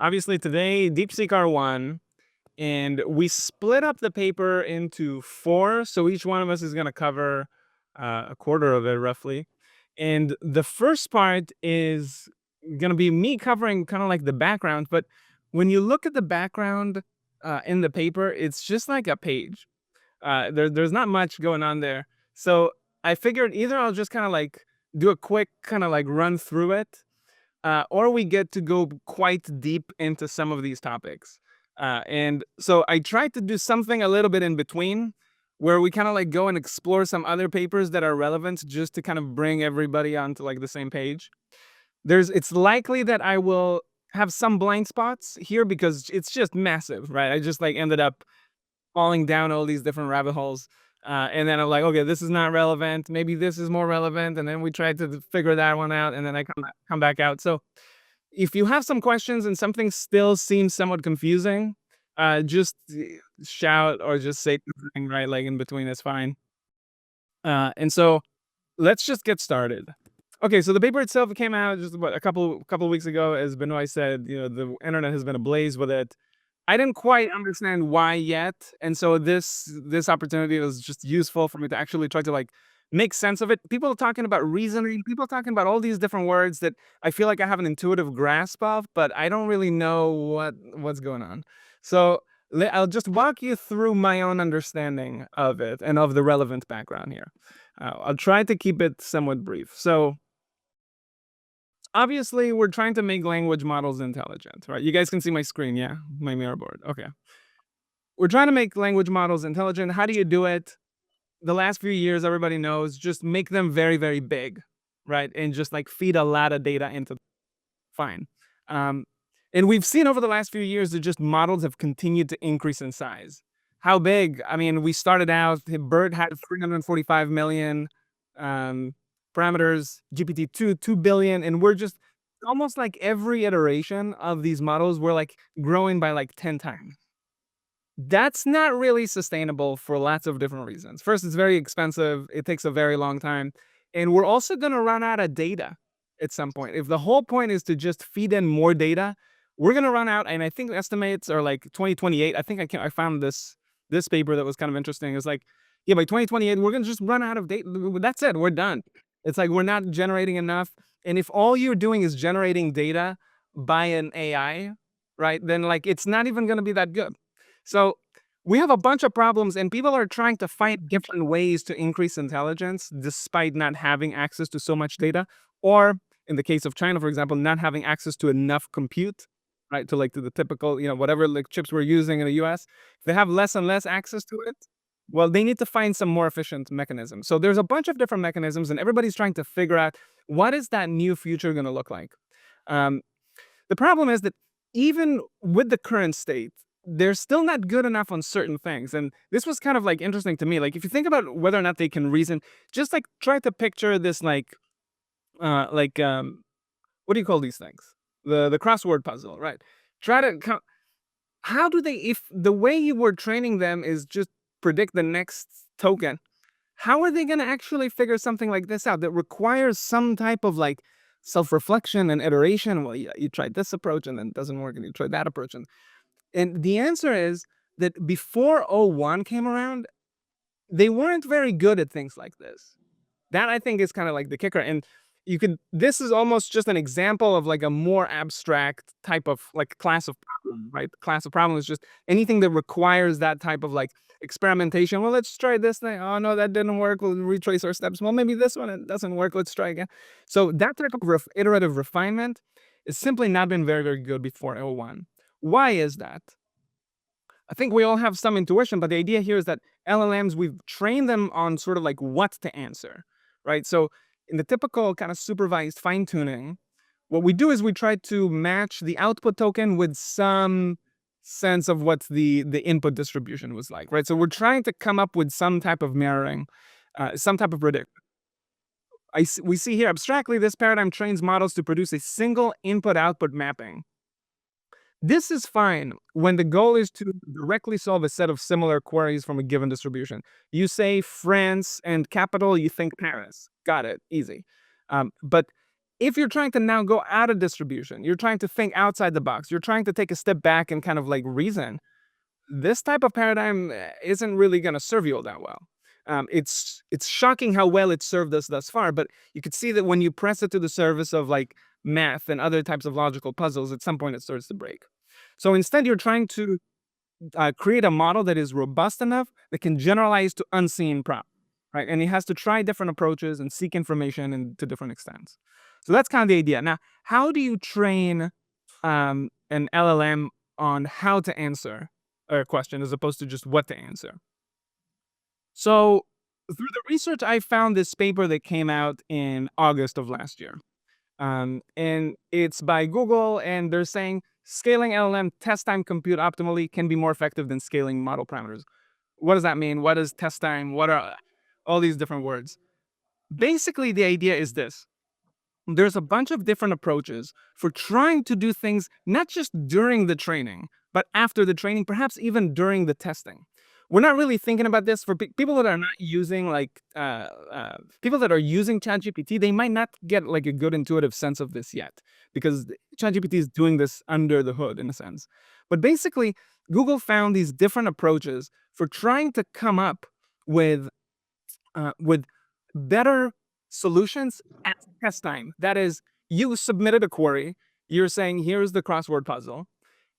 Obviously today, DeepSeek R1, and we split up the paper into 4, so each one of us is gonna cover a quarter of it roughly. And the first part is gonna be me covering kinda like the background, but when you look at the background in the paper, it's just like a page. There's not much going on there. So I figured either I'll just kinda like do a quick kinda like run through it, or we get to go quite deep into some of these topics. And so I tried to do something a little bit in between where we kind of like go and explore some other papers that are relevant just to kind of bring everybody onto like the same page. It's likely that I will have some blind spots here because it's just massive, right? I just like ended up falling down all these different rabbit holes. And then I'm like, okay, this is not relevant. Maybe this is more relevant. And then we tried to figure that one out, and then I come back out. So if you have some questions and something still seems somewhat confusing, just shout or just say something, right? Like in between is fine. And so let's just get started. Okay, so the paper itself came out just what a couple weeks ago. As Benoit said, the internet has been ablaze with it. I didn't quite understand why yet, and so this opportunity was just useful for me to actually try to like make sense of it. People are talking about reasoning, people are talking about all these different words that I feel like I have an intuitive grasp of, but I don't really know what's going on. So I'll just walk you through my own understanding of it and of the relevant background here. I'll try to keep it somewhat brief. So obviously, we're trying to make language models intelligent, right? You guys can see my screen, yeah? My mirror board. Okay. We're trying to make language models intelligent. How do you do it? The last few years, everybody knows, just make them very, very big, right? And just like feed a lot of data into fine. Um, and we've seen over the last few years that just models have continued to increase in size. How big? I mean, we started out, BERT had 345 million um, parameters, GPT-2, 2 billion, and we're just almost like every iteration of these models, we're like growing by like 10 times. That's not really sustainable for lots of different reasons. First, it's very expensive. It takes a very long time. And we're also going to run out of data at some point. If the whole point is to just feed in more data, we're going to run out. And I think estimates are like 2028. I think I found this paper that was kind of interesting. It's like, yeah, by 2028, we're going to just run out of data. That's it. We're done. It's like we're not generating enough. And if all you're doing is generating data by an AI, right, then like it's not even going to be that good. So we have a bunch of problems, and people are trying to find different ways to increase intelligence despite not having access to so much data, or in the case of China, for example, not having access to enough compute, right? To like to the typical, whatever like chips we're using in the US. If they have less and less access to it, well, they need to find some more efficient mechanisms. So there's a bunch of different mechanisms, and everybody's trying to figure out what is that new future going to look like. Um, the problem is that even with the current state, they're still not good enough on certain things. And this was kind of like interesting to me. Like if you think about whether or not they can reason, just like try to picture this what do you call these things? The crossword puzzle, right? Try to how do they, if the way you were training them is just predict the next token, how are they going to actually figure something like this out that requires some type of like self-reflection and iteration? Well, you tried this approach and then it doesn't work, and you tried that approach. And the answer is that before O1 came around, they weren't very good at things like this. That I think is kind of like the kicker. And this is almost just an example of like a more abstract type of like class of problem, right? Class of problem is just anything that requires that type of like experimentation. Well, let's try this thing. Oh no, that didn't work. We'll retrace our steps. Well, maybe this one, it doesn't work. Let's try again. So that type of iterative refinement has simply not been very, very good before O1. Why is that? I think we all have some intuition, but the idea here is that LLMs, we've trained them on sort of like what to answer, right? So in the typical kind of supervised fine tuning, what we do is we try to match the output token with some sense of what the input distribution was like, right? So we're trying to come up with some type of mirroring, some type of prediction. We see here abstractly, this paradigm trains models to produce a single input-output mapping. This is fine when the goal is to directly solve a set of similar queries from a given distribution. You say France and capital, you think Paris. Got it. Easy. But If you're trying to now go out of distribution, you're trying to think outside the box, you're trying to take a step back and kind of like reason, this type of paradigm isn't really going to serve you all that well. It's shocking how well it served us thus far, but you could see that when you press it to the service of like math and other types of logical puzzles, at some point it starts to break. So instead, you're trying to create a model that is robust enough that can generalize to unseen problems, right? And it has to try different approaches and seek information and to different extents. So that's kind of the idea. Now, how do you train an LLM on how to answer a question as opposed to just what to answer? So through the research, I found this paper that came out in August of last year. And it's by Google, and they're saying scaling LLM test time compute optimally can be more effective than scaling model parameters. What does that mean? What is test time? What are all these different words? Basically, the idea is this. There's a bunch of different approaches for trying to do things not just during the training, but after the training, perhaps even during the testing. We're not really thinking about this for people that are not using people that are using ChatGPT. They might not get like a good intuitive sense of this yet because ChatGPT is doing this under the hood in a sense. But basically, Google found these different approaches for trying to come up with better solutions at test time. That is, you submitted a query. You're saying, here's the crossword puzzle,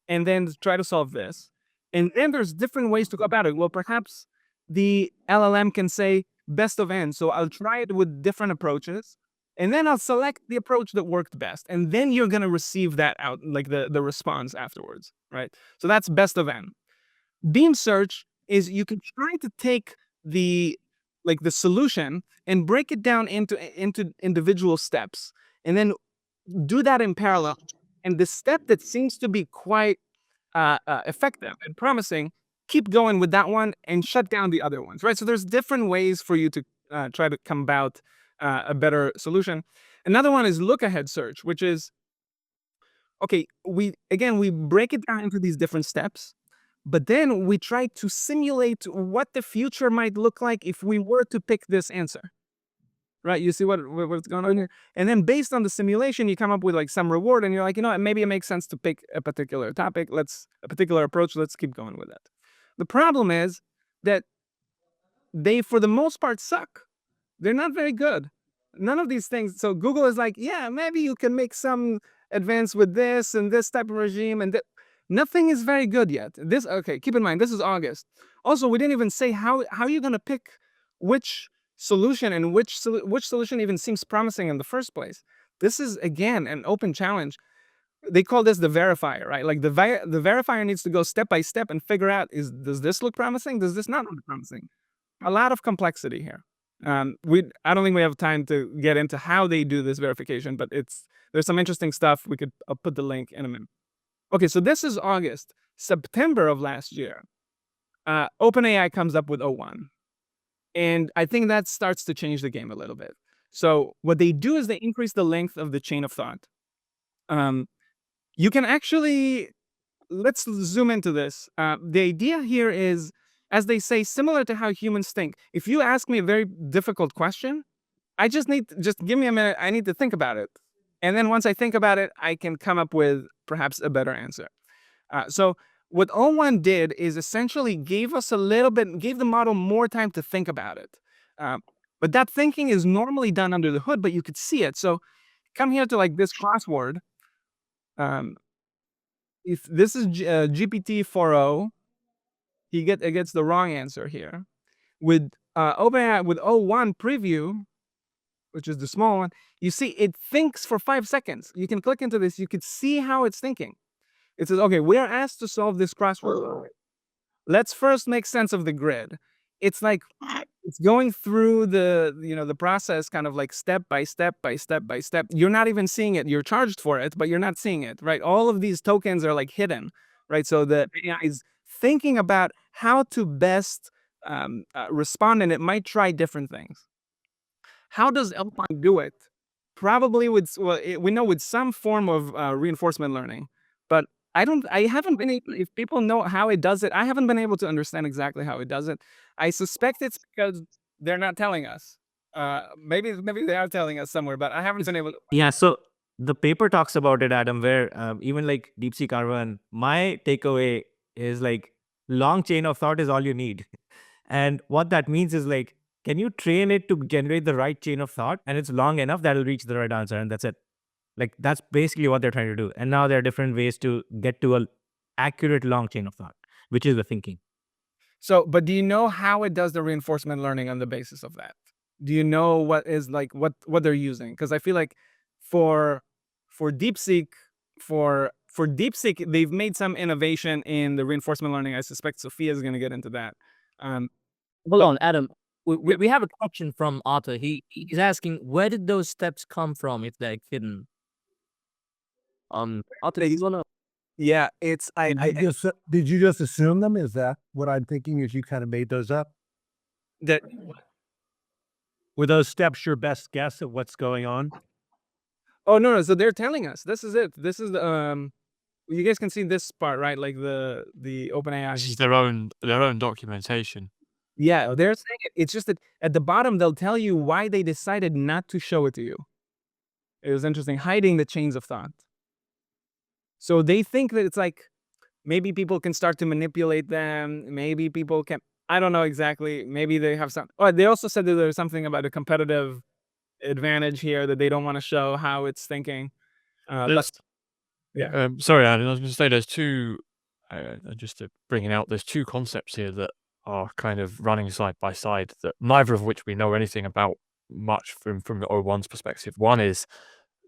and then try to solve this. And then there's different ways to go about it. Well, perhaps the LLM can say best of n. So I'll try it with different approaches, and then I'll select the approach that worked best. And then you're going to receive that out, like the response afterwards, right? So that's best of n. Beam search is you can try to take the solution and break it down into individual steps, and then do that in parallel. And the step that seems to be quite effective and promising, keep going with that one and shut down the other ones, right? So there's different ways for you to try to come about a better solution. Another one is Lookahead search, which is, okay, we break it down into these different steps, but then we try to simulate what the future might look like if we were to pick this answer. Right? You see what's going on here? And then based on the simulation, you come up with like some reward, and you're like, maybe it makes sense to pick a particular topic. A particular approach. Let's keep going with that. The problem is that they, for the most part, suck. They're not very good. None of these things. So Google is like, yeah, maybe you can make some advance with this and this type of regime, and nothing is very good yet. Okay, keep in mind, this is August. Also, we didn't even say how you're going to pick which solution and which solution even seems promising in the first place. This is, again, an open challenge. They call this the verifier, right? Like the verifier needs to go step by step and figure out, does this look promising? Does this not look promising? A lot of complexity here. I don't think we have time to get into how they do this verification, but there's some interesting stuff. I'll put the link in a minute. Okay, so this is August. September of last year, OpenAI comes up with O1. And I think that starts to change the game a little bit. So what they do is they increase the length of the chain of thought. You can actually, let's zoom into this. The idea here is, as they say, similar to how humans think. If you ask me a very difficult question, just give me a minute. I need to think about it. And then once I think about it, I can come up with perhaps a better answer. So what O1 did is essentially gave the model more time to think about it. But that thinking is normally done under the hood, but you could see it. So come here to like this crossword. If this is GPT-4o, it gets the wrong answer here. With OpenAI, with O1 preview, which is the small one, you see it thinks for 5 seconds. You can click into this. You could see how it's thinking. It says, okay, we are asked to solve this crossword. Let's first make sense of the grid. It's like it's going through the process kind of like step by step by step by step. You're not even seeing it. You're charged for it, but you're not seeing it, right? All of these tokens are like hidden, right? So the AI is thinking about how to best respond, and it might try different things. How does L1 do it? Probably we know with some form of reinforcement learning, but I haven't been able, if people know how it does it, I haven't been able to understand exactly how it does it. I suspect it's because they're not telling us. Maybe they are telling us somewhere, but I haven't been able to. Yeah, so the paper talks about it, Adam, where even like DeepSeek Argon, my takeaway is like long chain of thought is all you need. And what that means is like, can you train it to generate the right chain of thought? And it's long enough that'll reach the right answer, and that's it. Like that's basically what they're trying to do. And now there are different ways to get to a accurate long chain of thought, which is the thinking. So, but do you know how it does the reinforcement learning on the basis of that? Do you know what is like what they're using? Because I feel like for for DeepSeek for DeepSeek they've made some innovation in the reinforcement learning. I suspect Sophia is going to get into that. Um, Hold but on, Adam. yeah, We have a question from Arthur. He's asking, where did those steps come from if they're hidden? Arthur, you wanna? yeah, it's Did you just assume them? Is that what I'm thinking? Is you kind of made those up? that Were those steps your best guess at what's going on? oh no, so they're telling us this is it. This is the you guys can see this part, right? Like the OpenAI. This is their own documentation. Yeah, they're saying it. It's just that at the bottom they'll tell you why they decided not to show it to you. It was interesting, hiding the chains of thought. So they think that it's like maybe people can start to manipulate them. Maybe people can. I don't know exactly. Maybe they have some. Oh, they also said that there's something about a competitive advantage here that they don't want to show how it's thinking. But yeah. Sorry, Alan, I was going to say there's two, just to bring it out, there's two concepts here that are kind of running side by side, that neither of which we know anything about much from the O1's perspective. One is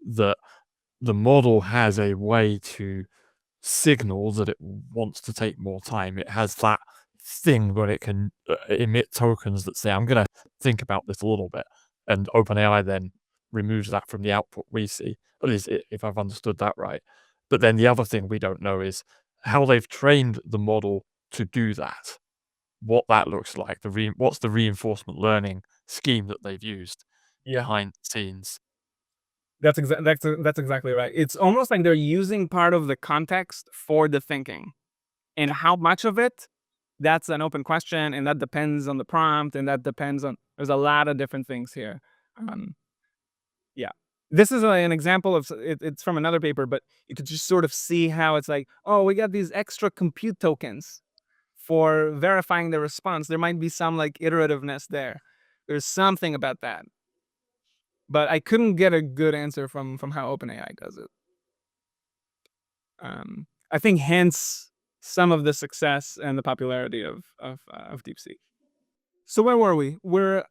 that the model has a way to signal that it wants to take more time. It has that thing where it can emit tokens that say, I'm going to think about this a little bit. And OpenAI then removes that from the output we see, at least if I've understood that right. But then the other thing we don't know is how they've trained the model to do that, what that looks like, what's the reinforcement learning scheme that they've used behind the scenes. That's exactly right. It's almost like they're using part of the context for the thinking, and how much of it, that's an open question, and that depends on the prompt, and that depends on. There's a lot of different things here. Yeah, this is an example of it's from another paper, but you could just sort of see how it's like, oh, we got these extra compute tokens for verifying the response. There might be some like iterativeness there. There's something about that. But I couldn't get a good answer from how OpenAI does it. I think hence some of the success and the popularity of DeepSeek. So where were we? We're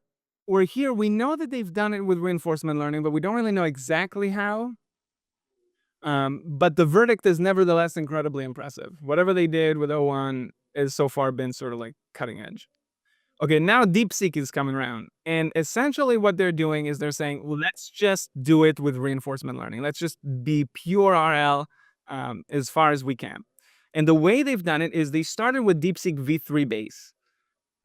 here. We know that they've done it with reinforcement learning, but we don't really know exactly how. But the verdict is nevertheless incredibly impressive. Whatever they did with O1 has so far been sort of like cutting edge. Okay, now DeepSeek is coming around. And essentially what they're doing is they're saying, well, let's just do it with reinforcement learning. Let's just be pure RL as far as we can. And the way they've done it is they started with DeepSeek v3 base.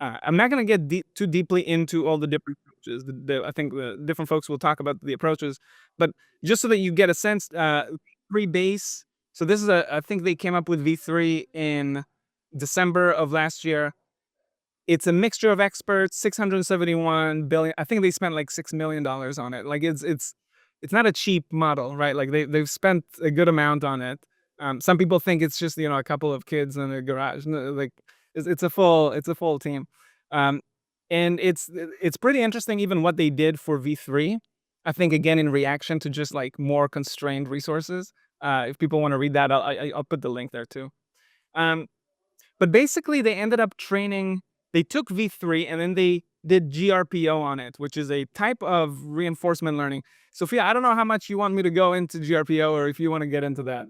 I'm not going to get too deeply into all the different approaches. I think the different folks will talk about the approaches. But just so that you get a sense, v3 base. So this is I think they came up with v3 in December of last year. It's a mixture of experts, 671 billion. I think they spent like $6 million on it. Like it's not a cheap model, right? Like they've spent a good amount on it. Some people think it's just a couple of kids in a garage. No, like it's a full team, and it's pretty interesting even what they did for V3. I think again in reaction to just like more constrained resources. If people want to read that, I'll put the link there too. But basically they ended up training. They took V3 and then they did GRPO on it, which is a type of reinforcement learning. Sophia, I don't know how much you want me to go into GRPO or if you want to get into that.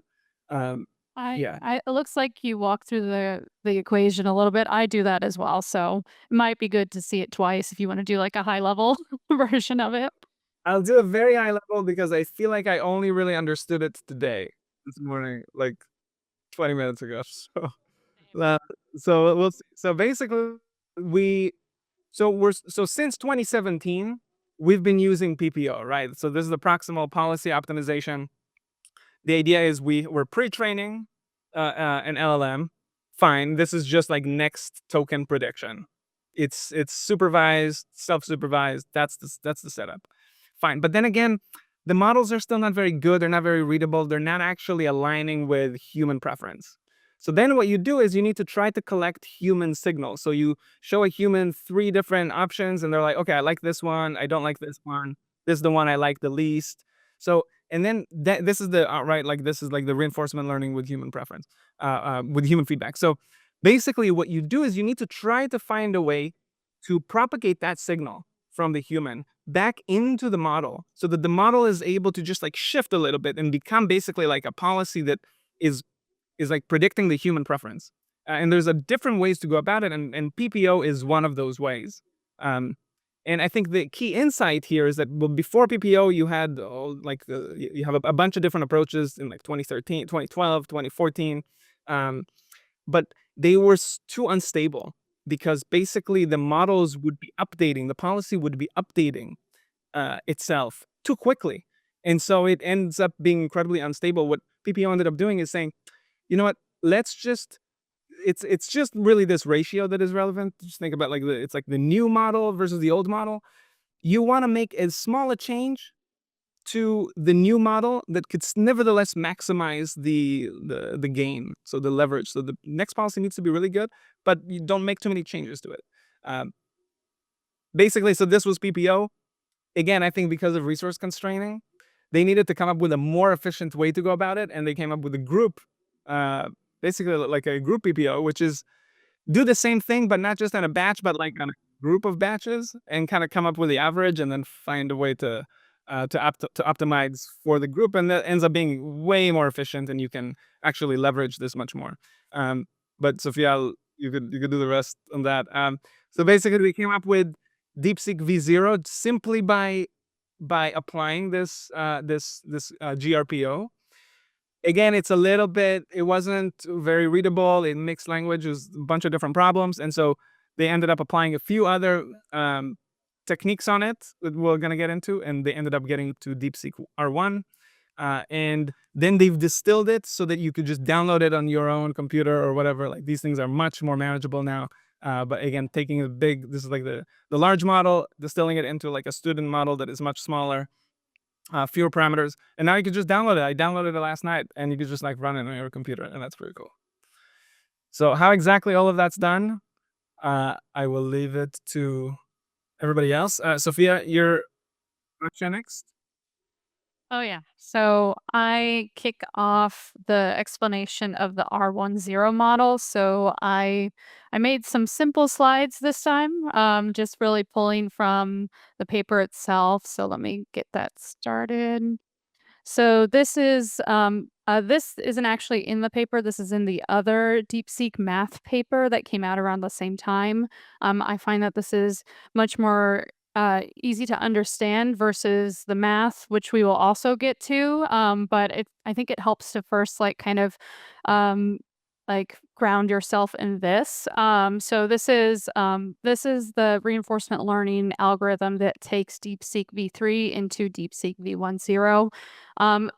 It looks like you walk through the equation a little bit. I do that as well. So it might be good to see it twice if you want to do like a high level version of it. I'll do a very high level because I feel like I only really understood it today, this morning, like 20 minutes ago. So we'll see. So basically since 2017 we've been using PPO, right? So this is the proximal policy optimization. The idea is we're pre-training an LLM. Fine, this is just like next token prediction. it's supervised, self-supervised. That's the setup. Fine. But then again, the models are still not very good. They're not very readable. They're not actually aligning with human preference. So then what you do is you need to try to collect human signals. So you show a human 3 different options, and they're like, okay, I like this one. I don't like this one. This is the one I like the least. So, and then this is the right, like this is like the reinforcement learning with human preference, with human feedback. So basically what you do is you need to try to find a way to propagate that signal from the human back into the model so that the model is able to just like shift a little bit and become basically like a policy that is like predicting the human preference. And there's a different ways to go about it, and PPO is one of those ways. And I think the key insight here is that before PPO, you had you have a bunch of different approaches in like 2013, 2012, 2014, but they were too unstable because basically the models would be updating, the policy would be updating itself too quickly. And so it ends up being incredibly unstable. What PPO ended up doing is saying, you know what, let's just, it's just really this ratio that is relevant. Just think about like it's like the new model versus the old model. You want to make as small a change to the new model that could nevertheless maximize the gain, so the leverage. So the next policy needs to be really good, but you don't make too many changes to it. Basically, so this was PPO. Again, I think because of resource constraining, they needed to come up with a more efficient way to go about it, and they came up with a group, basically like a group PPO, which is do the same thing, but not just on a batch, but like on a group of batches, and kind of come up with the average, and then find a way to optimize for the group, and that ends up being way more efficient, and you can actually leverage this much more. But Sophia, you could do the rest on that. So basically, we came up with DeepSeek v0 simply by applying this GRPO. Again, it's a little bit, it wasn't very readable in mixed language. It was a bunch of different problems. And so they ended up applying a few other techniques on it that we're going to get into. And they ended up getting to DeepSeek R1. And then they've distilled it so that you could just download it on your own computer or whatever. Like these things are much more manageable now. But again, taking this is like the large model, distilling it into like a student model that is much smaller. Fewer parameters, and now you can just download it. I downloaded it last night, and you can just like run it on your computer, and that's pretty cool. So how exactly all of that's done, I will leave it to everybody else. Sophia, you're next. Oh yeah. So I kick off the explanation of the R10 model. So I made some simple slides this time, just really pulling from the paper itself. So let me get that started. So this isn't actually in the paper. This is in the other DeepSeek math paper that came out around the same time. I find that this is much more easy to understand versus the math, which we will also get to. But I think it helps to first like kind of like ground yourself in this. So this is the reinforcement learning algorithm that takes DeepSeek v3 into DeepSeek v10.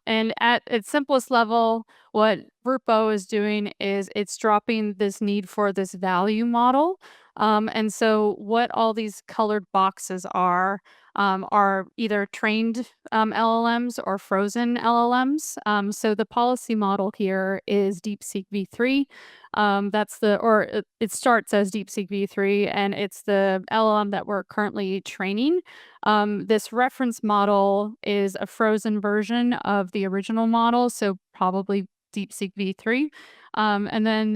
And at its simplest level, what Verpo is doing is it's dropping this need for this value model. And so what all these colored boxes are either trained LLMs or frozen LLMs. So the policy model here is DeepSeek v3. It starts as DeepSeek v3, and it's the LLM that we're currently training. This reference model is a frozen version of the original model, so probably DeepSeek v3. And then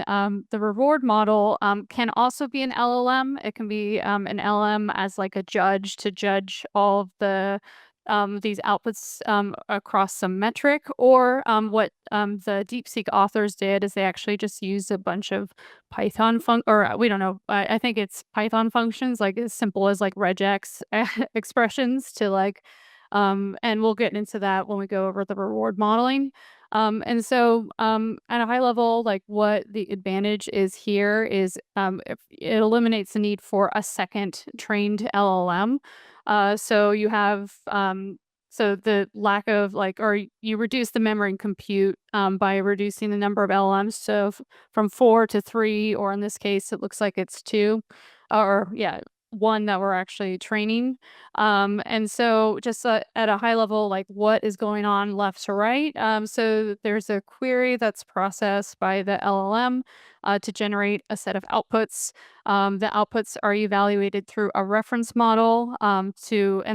the reward model can also be an LLM. It can be an LLM as like a judge to judge all of the these outputs across some metric, or what the DeepSeek authors did is they actually just used a bunch of Python we don't know. I think it's Python functions, like as simple as like regex expressions to like, and we'll get into that when we go over the reward modeling. And so at a high level, like what the advantage is here is it eliminates the need for a second trained LLM. So you have so the lack of like, or you reduce the memory and compute by reducing the number of LLMs. So from 4 to 3, or in this case, it looks like it's 2. or yeah, one that we're actually training. And so just at a high level, like what is going on left to right. So there's a query that's processed by the LLM to generate a set of outputs. The outputs are evaluated through a reference model and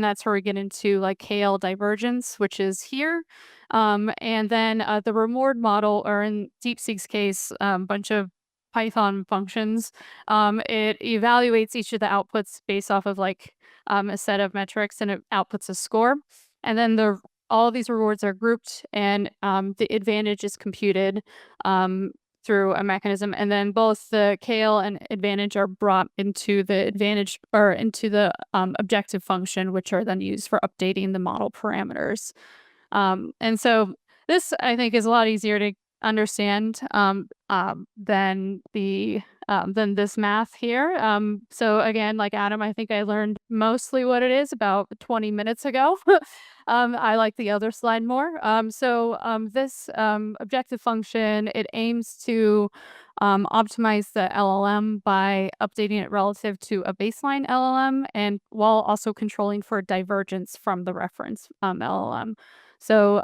that's where we get into like KL divergence, which is here. And then the reward model, or in DeepSeek's case, a bunch of Python functions. It evaluates each of the outputs based off of like a set of metrics, and it outputs a score. And then all of these rewards are grouped, and the advantage is computed through a mechanism. And then both the KL and advantage are brought into the advantage or into the objective function, which are then used for updating the model parameters. And so this, I think, is a lot easier to understand than this math here. So again, like Adam, I think I learned mostly what it is about 20 minutes ago. I like the other slide more. This objective function, it aims to optimize the LLM by updating it relative to a baseline LLM, and while also controlling for divergence from the reference LLM. So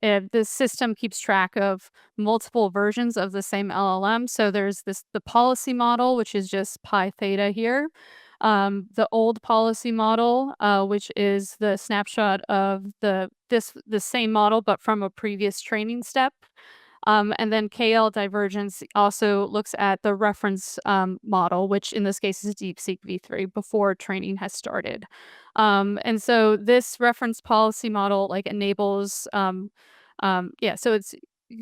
if the system keeps track of multiple versions of the same LLM. So there's the policy model, which is just pi theta here. The old policy model, which is the snapshot of the same model, but from a previous training step. And then KL divergence also looks at the reference model, which in this case is DeepSeek v3 before training has started. And so this reference policy model like enables, so it's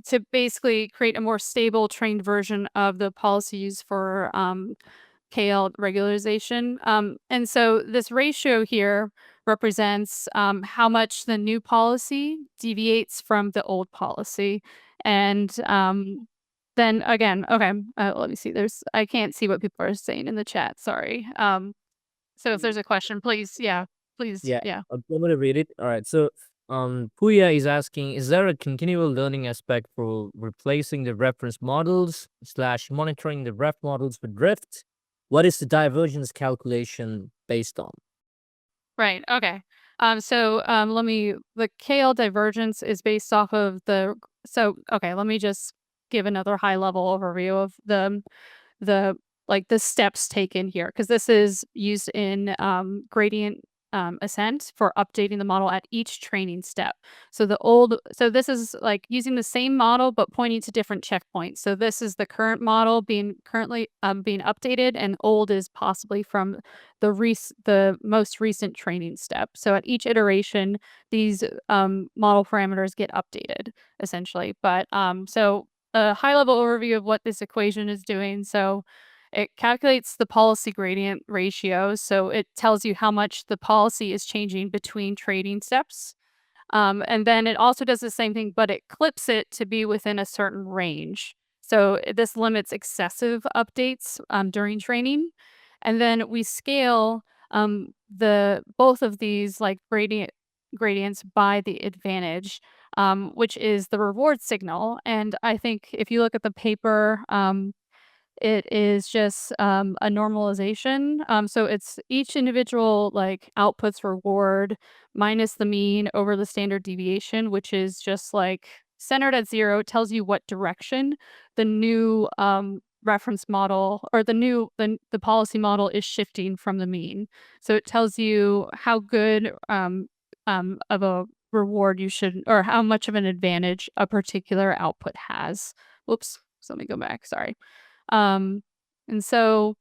to basically create a more stable trained version of the policy used for KL regularization. And so this ratio here represents how much the new policy deviates from the old policy. And then again, okay, let me see. I can't see what people are saying in the chat. Sorry. So if there's a question, please, please, Yeah. I'm going to read it. All right. So, Puya is asking, is there a continual learning aspect for replacing the reference models / monitoring the ref models with drift? What is the divergence calculation based on? Right. Okay. The KL divergence is based off of let me just give another high level overview of the steps taken here, because this is used in gradient ascent for updating the model at each training step. So this is like using the same model but pointing to different checkpoints. So this is the current model being updated, and old is possibly from the most recent training step. So at each iteration, these model parameters get updated essentially. But so a high level overview of what this equation is doing. So it calculates the policy gradient ratio, so it tells you how much the policy is changing between trading steps. And then it also does the same thing, but it clips it to be within a certain range. So this limits excessive updates during training. And then we scale both of these like gradients by the advantage, which is the reward signal. And I think if you look at the paper, it is just a normalization. So it's each individual like outputs reward minus the mean over the standard deviation, which is just like centered at 0. It tells you what direction the new reference model or the policy model is shifting from the mean. So it tells you how good of a reward you should, or how much of an advantage a particular output has. Whoops. So let me go back. Sorry. And so,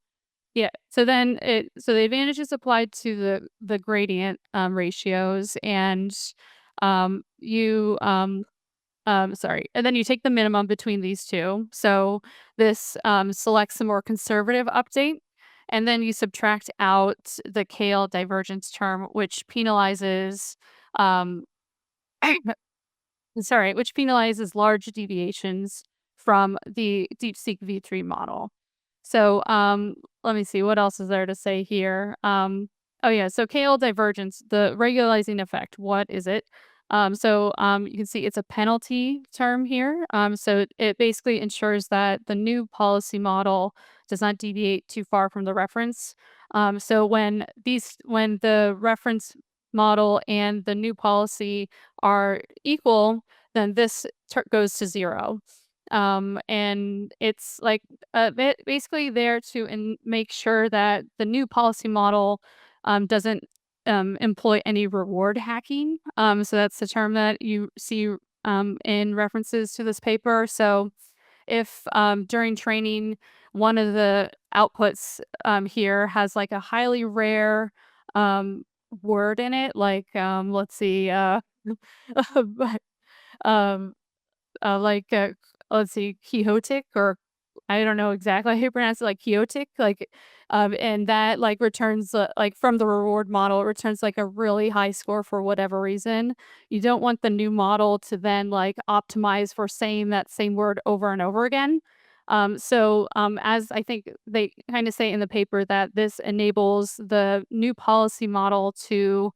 so the advantage is applied to the gradient ratios, and and then you take the minimum between these two. So this selects a more conservative update, and then you subtract out the KL divergence term, which penalizes large deviations from the DeepSeek v3 model. So let me see, what else is there to say here? So KL divergence, the regularizing effect, what is it? You can see it's a penalty term here. So it basically ensures that the new policy model does not deviate too far from the reference. So when the reference model and the new policy are equal, then this goes to 0. And it's like basically there to make sure that the new policy model doesn't employ any reward hacking. So that's the term that you see in references to this paper. So if during training, one of the outputs here has like a highly rare word in it, like let's see, um, like let's see, quixotic, or I don't know exactly how you pronounce it, like quixotic, like and that like returns like from the reward model, it returns like a really high score for whatever reason. You don't want the new model to then like optimize for saying that same word over and over again. So as I think they kind of say in the paper, that this enables the new policy model to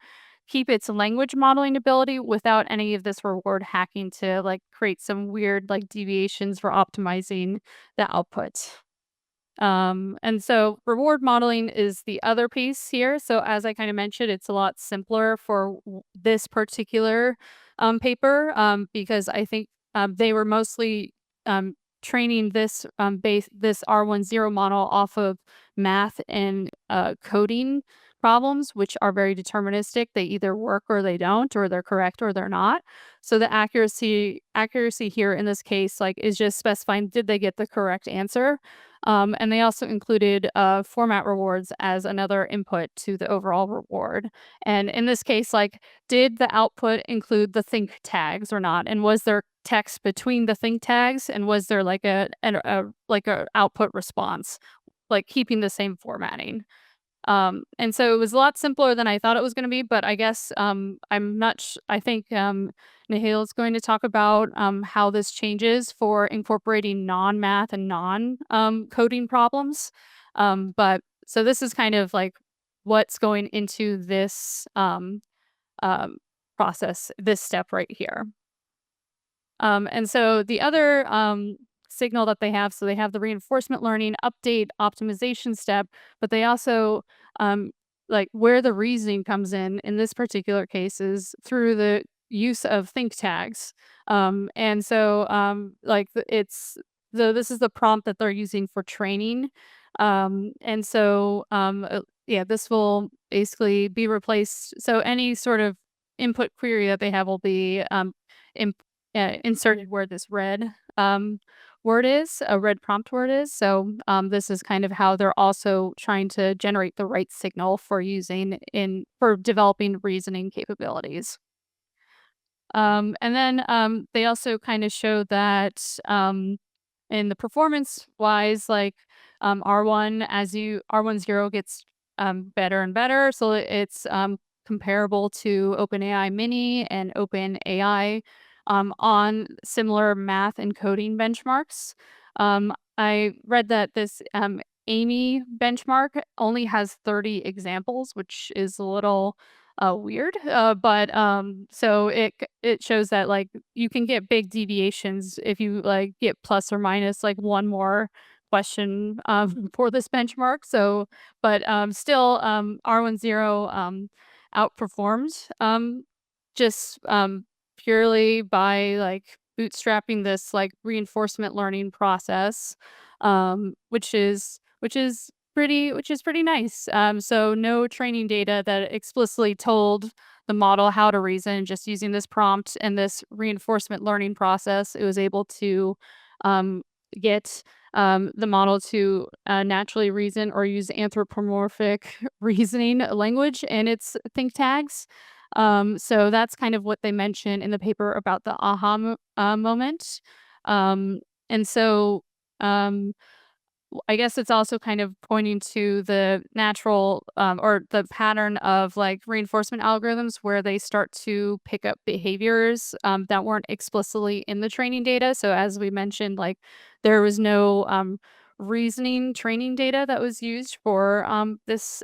keep its language modeling ability without any of this reward hacking to like create some weird like deviations for optimizing the output. And so reward modeling is the other piece here. So as I kind of mentioned, it's a lot simpler for this particular paper because I think they were mostly training this this R10 model off of math and coding problems, which are very deterministic. They either work or they don't, or they're correct or they're not. So the accuracy here in this case like is just specifying, did they get the correct answer? And they also included format rewards as another input to the overall reward. And in this case, like, did the output include the think tags or not? And was there text between the think tags? And was there like a output response, like keeping the same formatting? And so it was a lot simpler than I thought it was going to be, but I guess I'm not. I think Nihil is going to talk about how this changes for incorporating non-math and non-coding problems. But so this is kind of like what's going into this process, this step right here. And so the other signal that they have, so they have the reinforcement learning update optimization step, but they also like where the reasoning comes in this particular case is through the use of think tags. And so this is the prompt that they're using for training. And so yeah, this will basically be replaced. So any sort of input query that they have will be inserted where this red word is, a red prompt word is. So this is kind of how they're also trying to generate the right signal for for developing reasoning capabilities. And then they also kind of show that in the performance wise, like R10 gets better and better. So it's comparable to OpenAI Mini and OpenAI on similar math and coding benchmarks. I read that this Amy benchmark only has 30 examples, which is a little weird. But so it shows that like you can get big deviations if you like get plus or minus like one more question for this benchmark. So, but still R10 outperformed just purely by like bootstrapping this like reinforcement learning process, which is pretty nice. So no training data that explicitly told the model how to reason. Just using this prompt and this reinforcement learning process, it was able to get the model to naturally reason or use anthropomorphic reasoning language in its think tags. So that's kind of what they mention in the paper about the aha moment. And so I guess it's also kind of pointing to the natural or the pattern of like reinforcement algorithms where they start to pick up behaviors that weren't explicitly in the training data. So as we mentioned, like there was no reasoning training data that was used for this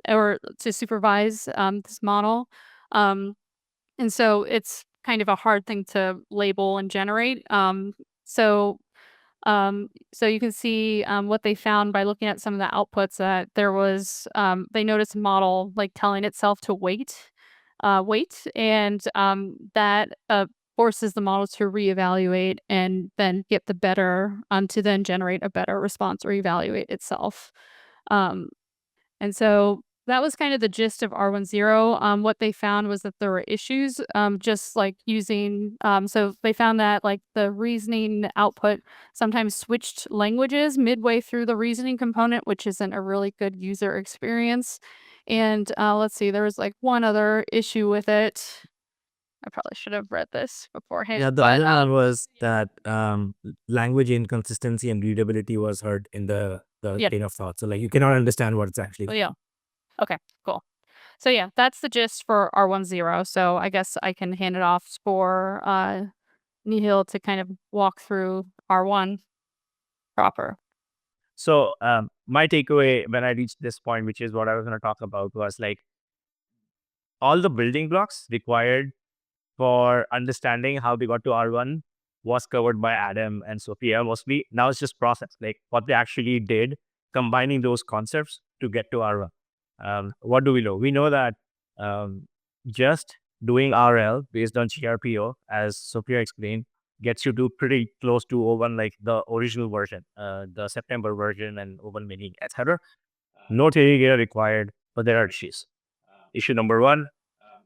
or to supervise this model. And so it's kind of a hard thing to label and generate. So So you can see what they found by looking at some of the outputs, that there was they noticed a model like telling itself to wait, and that forces the model to reevaluate and then get the better to then generate a better response or evaluate itself. Um, and so that was kind of the gist of R10. What they found was that there were issues, just like using, so they found that like the reasoning output sometimes switched languages midway through the reasoning component, which isn't a really good user experience. And let's see, there was like one other issue with it. I probably should have read this beforehand. Yeah, the but, other one was that language inconsistency and readability was heard in the Yeah. chain of thought. So like you cannot understand what it's actually. Yeah. Okay, cool. So yeah, that's the gist for R10. So I guess I can hand it off for Nihil to kind of walk through R1 proper. So my takeaway when I reached this point, which is what I was going to talk about, was like all the building blocks required for understanding how they got to R1 was covered by Adam and Sophia mostly. Now it's just process, like what they actually did, combining those concepts to get to R1. What do we know? We know that just doing RL based on GRPO, as Sophia explained, gets you to pretty close to O1, like the original version, the September version and O1 mini, etc. No theory data required, but there are issues. Issue number one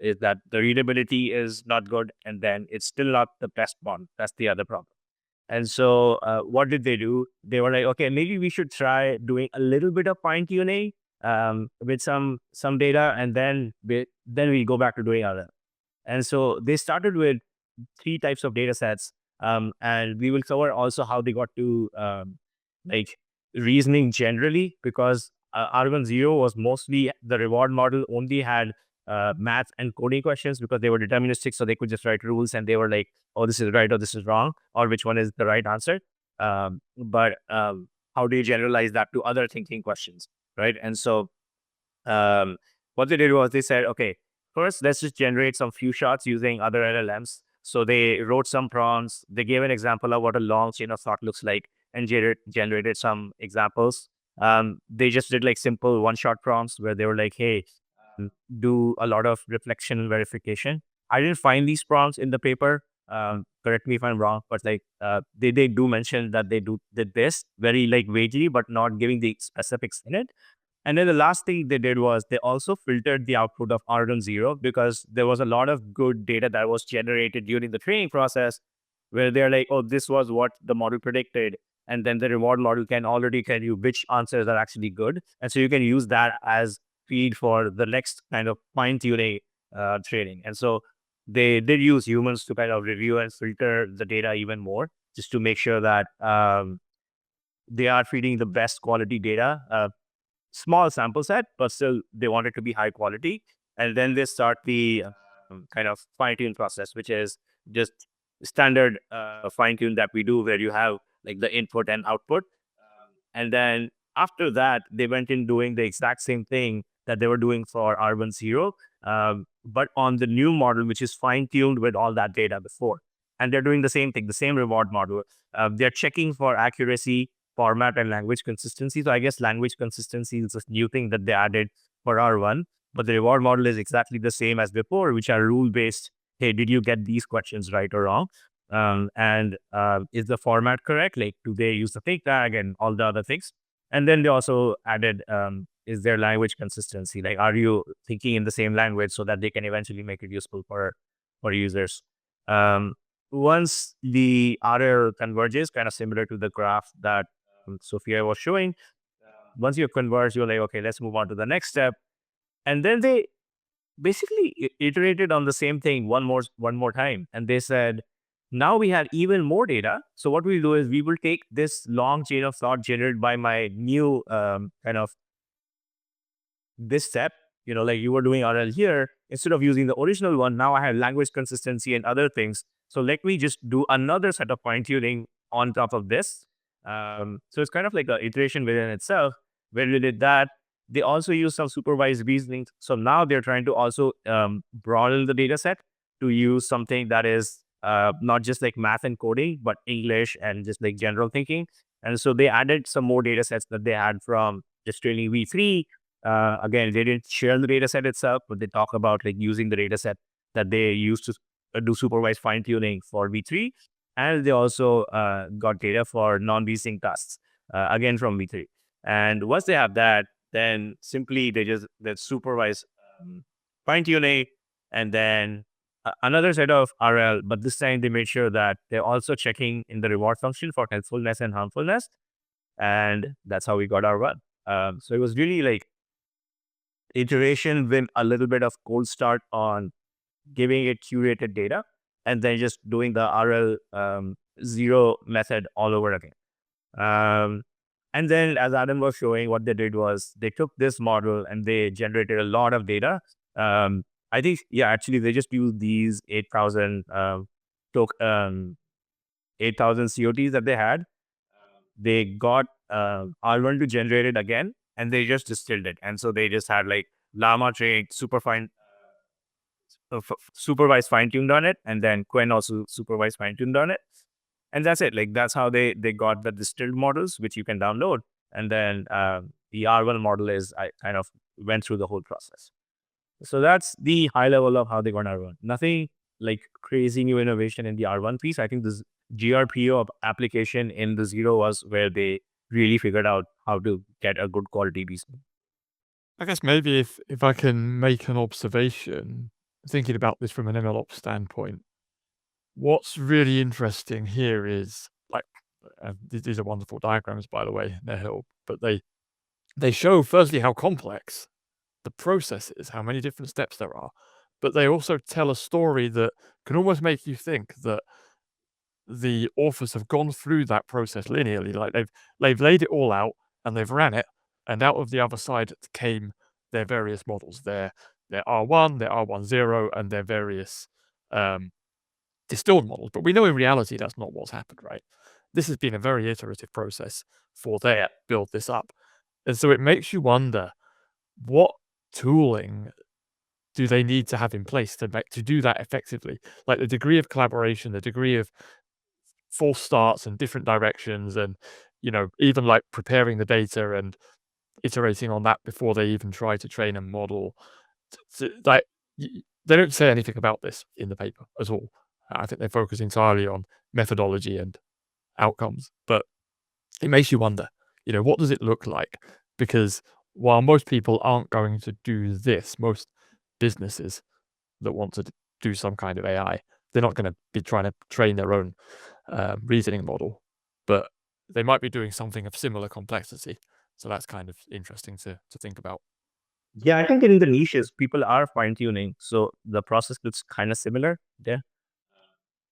is that the readability is not good, and then it's still not the best one. That's the other problem. And so what did they do? They were like, okay, maybe we should try doing a little bit of fine tuning with some data, and then we go back to doing other. And so they started with 3 types of data sets, and we will cover also how they got to like reasoning generally, because Argon 0 was mostly the reward model only had math and coding questions because they were deterministic, so they could just write rules and they were like, oh, this is right or this is wrong, or which one is the right answer. But how do you generalize that to other thinking questions, right? And so what they did was they said, okay, first let's just generate some few shots using other LLMs. So they wrote some prompts. They gave an example of what a long chain of thought looks like and generated some examples. They just did like simple one-shot prompts where they were like, hey, do a lot of reflection and verification. I didn't find these prompts in the paper. Correct me if I'm wrong, but like they do mention that they did this very like vaguely, but not giving the specifics in it. And then the last thing they did was they also filtered the output of Argon 0, because there was a lot of good data that was generated during the training process where they're like, oh, this was what the model predicted. And then the reward model can already tell you which answers are actually good. And so you can use that as feed for the next kind of fine-tuning training. And so they did use humans to kind of review and filter the data even more, just to make sure that they are feeding the best quality data. Small sample set, but still they want it to be high quality. And then they start the kind of fine-tune process, which is just standard fine-tune that we do, where you have like the input and output. And then after that, they went in doing the exact same thing that they were doing for R10, but on the new model, which is fine-tuned with all that data before. And they're doing the same thing, the same reward model. They're checking for accuracy, format, and language consistency. So I guess language consistency is a new thing that they added for R1, but the reward model is exactly the same as before, which are rule-based. Hey, did you get these questions right or wrong? And is the format correct? Like, do they use the fake tag and all the other things? And then they also added, is there language consistency? Like, are you thinking in the same language so that they can eventually make it useful for users? Once the RL converges, kind of similar to the graph that Sophia was showing, once you converge, you're like, okay, let's move on to the next step. And then they basically iterated on the same thing one more time. And they said, now we have even more data. So what we'll do is we will take this long chain of thought generated by my new kind of this step, like you were doing RL here, instead of using the original one, now I have language consistency and other things. So let me just do another set of fine tuning on top of this. So it's kind of like an iteration within itself. Where we did that, they also use some supervised reasoning. So now they're trying to also broaden the data set to use something that is not just like math and coding, but English and just like general thinking. And so they added some more data sets that they had from just training V3. Again, they didn't share the data set itself, but they talk about like using the data set that they used to do supervised fine tuning for V3. And they also got data for non-desync tasks, again from V3. And once they have that, then simply they supervise fine tuning, and then another set of RL, but this time they made sure that they're also checking in the reward function for helpfulness and harmfulness. And that's how we got our run. So it was really like iteration with a little bit of cold start on giving it curated data, and then just doing the RL 0 method all over again. And then, as Adam was showing, what they did was they took this model and they generated a lot of data. I think, actually, they just used these 8,000 COTs that they had. They got Argon to generate it again, and they just distilled it. And so they just had like llama trained supervised fine-tuned on it, and then Quen also supervised fine-tuned on it. And that's it. Like, that's how they got the distilled models, which you can download. And then the R1 model I kind of went through the whole process. So that's the high level of how they got R1. Nothing like crazy new innovation in the R1 piece. I think this GRPO application in the 0 was where they really figured out how to get a good quality piece. I guess maybe if I can make an observation, thinking about this from an MLOps standpoint, what's really interesting here is, like, these are wonderful diagrams, by the way, they're help, but they show firstly how complex the process is, how many different steps there are, but they also tell a story that can almost make you think that the authors have gone through that process linearly. Like they've laid it all out and they've ran it, and out of the other side came their various models, their R1, their R10, and their various distilled models. But we know in reality that's not what's happened, right? This has been a very iterative process for they build this up. And so it makes you wonder, what tooling do they need to have in place to do that effectively? Like the degree of collaboration, the degree of false starts and different directions, and even like preparing the data and iterating on that before they even try to train a model. Like, they don't say anything about this in the paper at all. I think they focus entirely on methodology and outcomes, but it makes you wonder, what does it look like? Because while most people aren't going to do this, most businesses that want to do some kind of AI, they're not going to be trying to train their own reasoning model, but they might be doing something of similar complexity. So that's kind of interesting to think about. Yeah, I think in the niches, people are fine-tuning, so the process looks kind of similar there.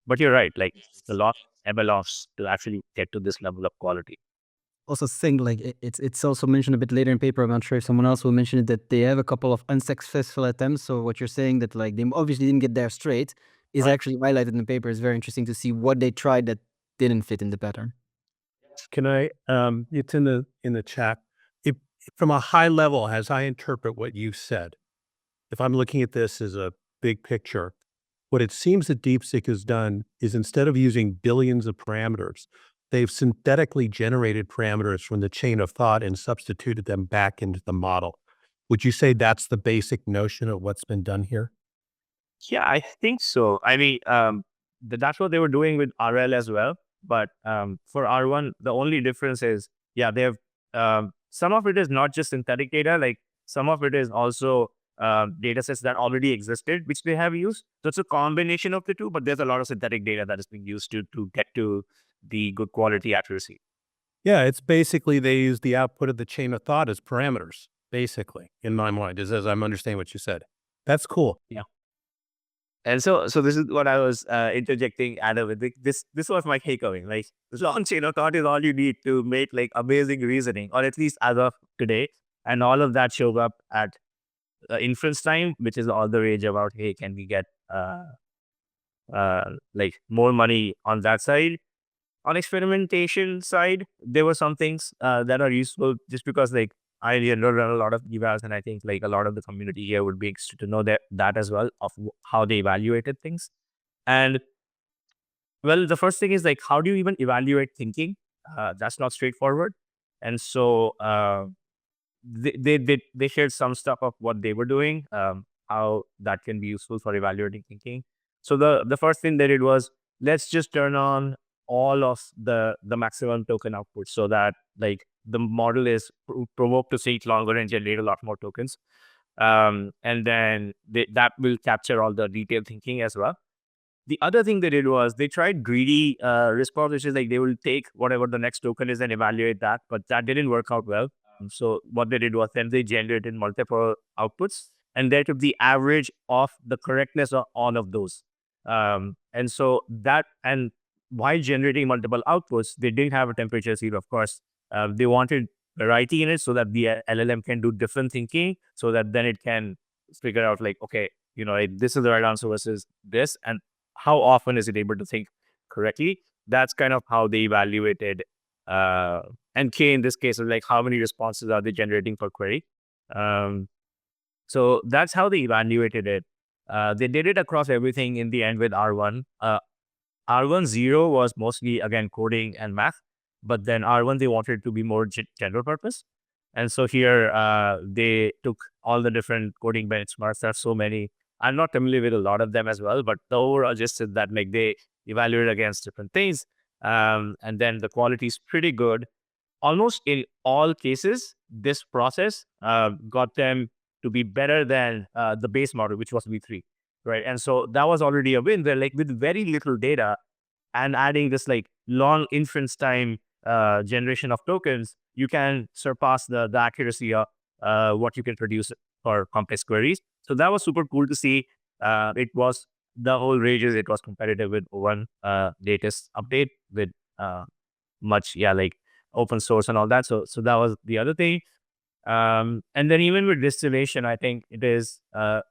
But you're right, like a lot of MLOps to actually get to this level of quality. Also think like it's also mentioned a bit later in paper. I'm not sure if someone else will mention it, that they have a couple of unsuccessful attempts. So what you're saying that like they obviously didn't get there straight is actually highlighted in the paper. It's very interesting to see what they tried that didn't fit in the pattern. Can I, it's in the chat. If from a high level, as I interpret what you said, if I'm looking at this as a big picture, what it seems that DeepSeek has done is, instead of using billions of parameters, they've synthetically generated parameters from the chain of thought and substituted them back into the model. Would you say that's the basic notion of what's been done here? Yeah, I think so. I mean, that's what they were doing with RL as well. But for R1, the only difference is, they have some of it is not just synthetic data, like some of it is also data sets that already existed, which they have used. So it's a combination of the two, but there's a lot of synthetic data that is being used to get to the good quality accuracy. Yeah, it's basically they use the output of the chain of thought as parameters, basically, in my mind, as I'm understanding what you said. That's cool. Yeah. And so this is what I was interjecting, Adam, with. This was my takeaway. Like, this long chain of thought is all you need to make like amazing reasoning, or at least as of today. And all of that shows up at inference time, which is all the rage about, hey, can we get like more money on that side? On experimentation side, there were some things that are useful, just because like I run a lot of evals, and I think like a lot of the community here would be interested to know that as well, of how they evaluated things. And Well, the first thing is like, how do you even evaluate thinking? That's not straightforward. And so they shared some stuff of what they were doing, how that can be useful for evaluating thinking. So the first thing they did was, let's just turn on all of the maximum token output so that like the model is provoked to think longer and generate a lot more tokens. And then that will capture all the detailed thinking as well. The other thing they did was they tried greedy response, which is like they will take whatever the next token is and evaluate that, but that didn't work out well. So what they did was then they generated multiple outputs and they took the average of the correctness of all of those. And so that, and while generating multiple outputs, they didn't have a temperature seal, of course. They wanted variety in it so that the LLM can do different thinking, so that then it can figure out like, okay, this is the right answer versus this, and how often is it able to think correctly? That's kind of how they evaluated. And K in this case is like, how many responses are they generating per query? So that's how they evaluated it. They did it across everything in the end with R1. R1 0 was mostly, again, coding and math, but then R1, they wanted to be more general purpose. And so here, they took all the different coding benchmarks. There are so many. I'm not familiar with a lot of them as well, but the overall gist is that like they evaluate against different things. And then the quality is pretty good. Almost in all cases, this process got them to be better than the base model, which was V3, right? And so that was already a win. Where like with very little data and adding this like long inference time generation of tokens, you can surpass the accuracy of what you can produce for complex queries. So that was super cool to see. It was the whole rages. It was competitive with one latest update with much, like open source and all that. So that was the other thing. And then even with distillation, I think it is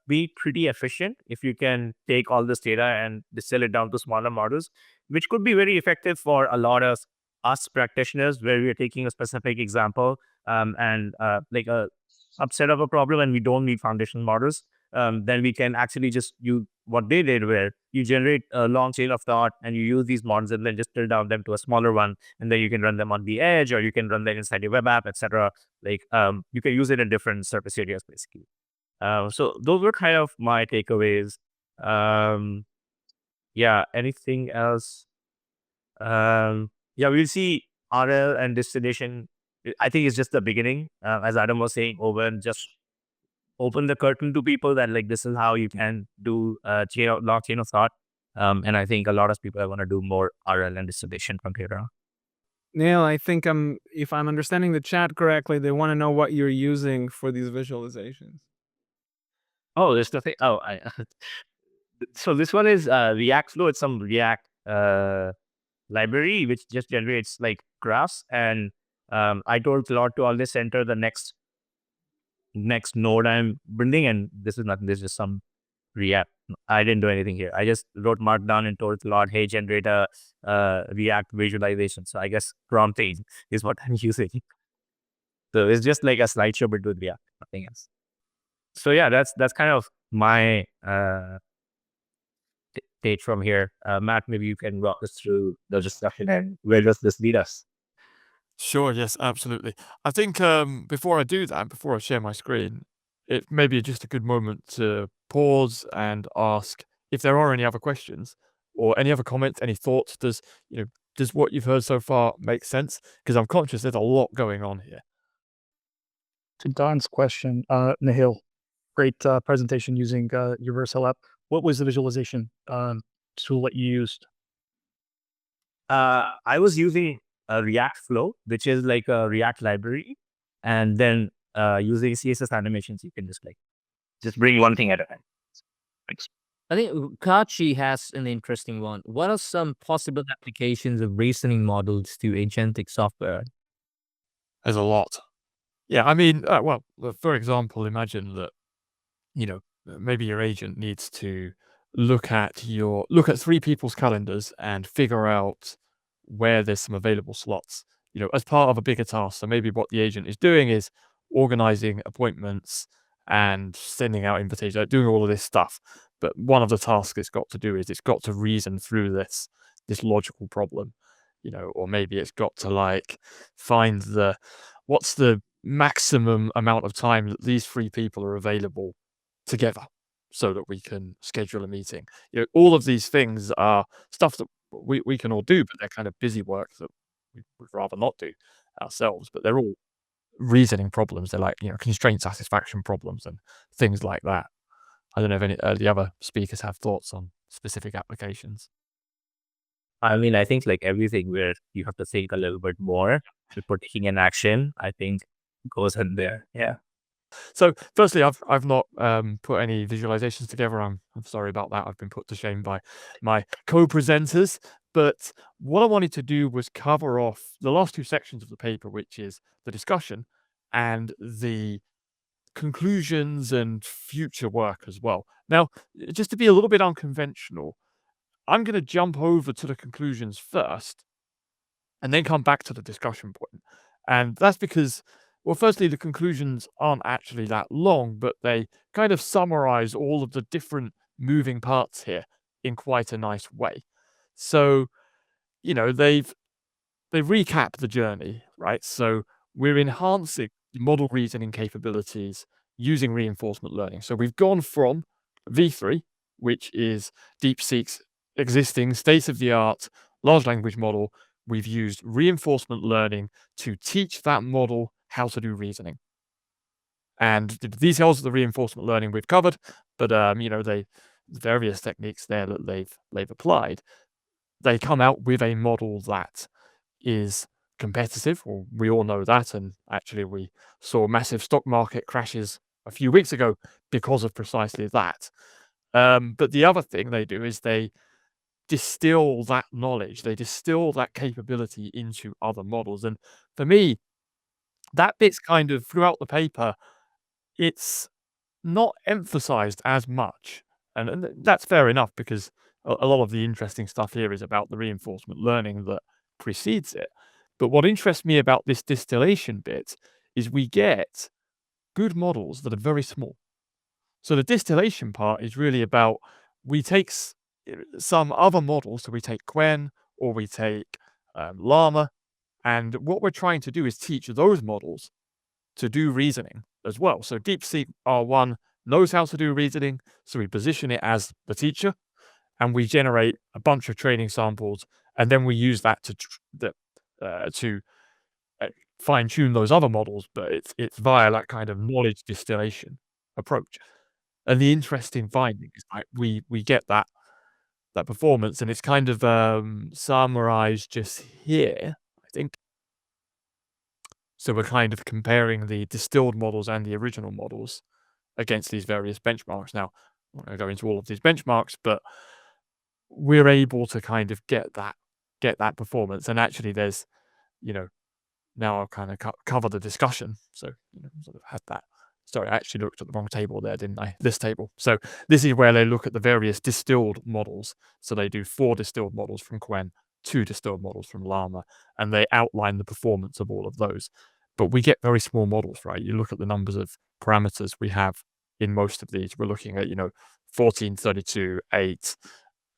be pretty efficient if you can take all this data and distill it down to smaller models, which could be very effective for a lot of us practitioners where we are taking a specific example and like a subset of a problem and we don't need foundational models. Then we can actually just use what they did, where you generate a long chain of thought and you use these models and then just distill down them to a smaller one, and then you can run them on the edge or you can run them inside your web app, etc. Like you can use it in different surface areas, basically. So those were kind of my takeaways. Anything else? We'll see RL and distillation. I think it's just the beginning. As Adam was saying, just open the curtain to people that like this is how you can do long chain of thought. And I think a lot of people are going to do more RL and distillation from here on. Neil, I think if I'm understanding the chat correctly, they want to know what you're using for these visualizations. Oh, there's nothing. Oh, so this one is React Flow. It's some React library which just generates like graphs. And I told Claude to always enter the next node I'm building, and this is nothing. This is just some React. I didn't do anything here. I just wrote Markdown and told Claude, hey, generate a React visualization. So I guess prompting is what I'm using. So it's just like a slideshow, but with React, nothing else. So yeah, that's kind of my take from here. Matt, maybe you can walk us through the discussion and where does this lead us? Sure, yes, absolutely. I think before I do that, before I share my screen, it may be just a good moment to pause and ask if there are any other questions or any other comments, any thoughts. Does what you've heard so far make sense? Because I'm conscious there's a lot going on here. To Don's question, Nahil, great presentation using your Vercel app. What was the visualization tool that you used? I was using a React Flow, which is like a React library, and then using CSS animations, you can just bring one thing at a time. Thanks. I think Kachi has an interesting one. What are some possible applications of reasoning models to agentic software? There's a lot. Yeah, I mean, well, for example, imagine that, maybe your agent needs to look at 3 people's calendars and figure out where there's some available slots, as part of a bigger task. So maybe what the agent is doing is organizing appointments and sending out invitations, doing all of this stuff. But one of the tasks it's got to do is it's got to reason through this this logical problem, or maybe it's got to like find what's the maximum amount of time that these three people are available together so that we can schedule a meeting. All of these things are stuff that we can all do, but they're kind of busy work that we'd rather not do ourselves, but they're all reasoning problems. They're like, constraint satisfaction problems and things like that. I don't know if any the other speakers have thoughts on specific applications. I mean, I think like everything where you have to think a little bit more before taking an action, I think goes in there. Yeah. So, firstly, I've not put any visualizations together. I'm sorry about that. I've been put to shame by my co-presenters. But what I wanted to do was cover off the last two sections of the paper, which is the discussion and the conclusions and future work as well. Now, just to be a little bit unconventional, I'm going to jump over to the conclusions first and then come back to the discussion point. And that's because, well, firstly, the conclusions aren't actually that long, but they kind of summarize all of the different moving parts here in quite a nice way. So, they recap the journey, right? So we're enhancing model reasoning capabilities using reinforcement learning. So we've gone from V3, which is DeepSeek's existing state-of-the-art large language model. We've used reinforcement learning to teach that model how to do reasoning. And the details of the reinforcement learning we've covered, but the various techniques there that they've applied, they come out with a model that is competitive. Well, we all know that, and actually we saw massive stock market crashes a few weeks ago because of precisely that. But the other thing they do is they distill that knowledge, they distill that capability into other models. And for me, that bit's kind of throughout the paper, it's not emphasized as much. And that's fair enough, because a lot of the interesting stuff here is about the reinforcement learning that precedes it. But what interests me about this distillation bit is we get good models that are very small. So the distillation part is really about, we take some other models, so we take Quen or we take Llama, and what we're trying to do is teach those models to do reasoning as well. So DeepSeek R1 knows how to do reasoning, so we position it as the teacher, and we generate a bunch of training samples, and then we use that to fine-tune those other models, but it's via that kind of knowledge distillation approach. And the interesting finding is we get that performance, and it's kind of summarized just here, I think. So we're kind of comparing the distilled models and the original models against these various benchmarks. Now, I'm not going to go into all of these benchmarks, but we're able to kind of get that performance. And actually, there's, now I'll kind of cover the discussion. So, sort of had that. Sorry, I actually looked at the wrong table there, didn't I? This table. So this is where they look at the various distilled models. So they do 4 distilled models from Quen, 2 distilled models from Llama, and they outline the performance of all of those. But we get very small models, right? You look at the numbers of parameters we have in most of these. We're looking at, 14, 32, 8.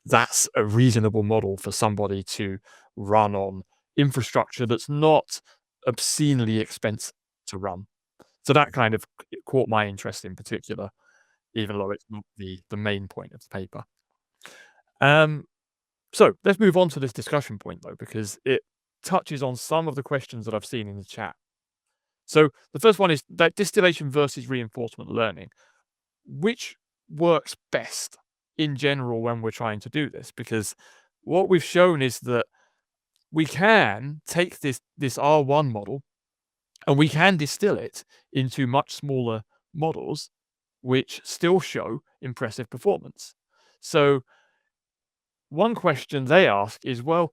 That's a reasonable model for somebody to run on infrastructure that's not obscenely expensive to run. So that kind of caught my interest in particular, even though it's not the main point of the paper. So let's move on to this discussion point, though, because it touches on some of the questions that I've seen in the chat. So the first one is that distillation versus reinforcement learning. Which works best in general when we're trying to do this? Because what we've shown is that we can take this R1 model and we can distill it into much smaller models, which still show impressive performance. So one question they ask is, well,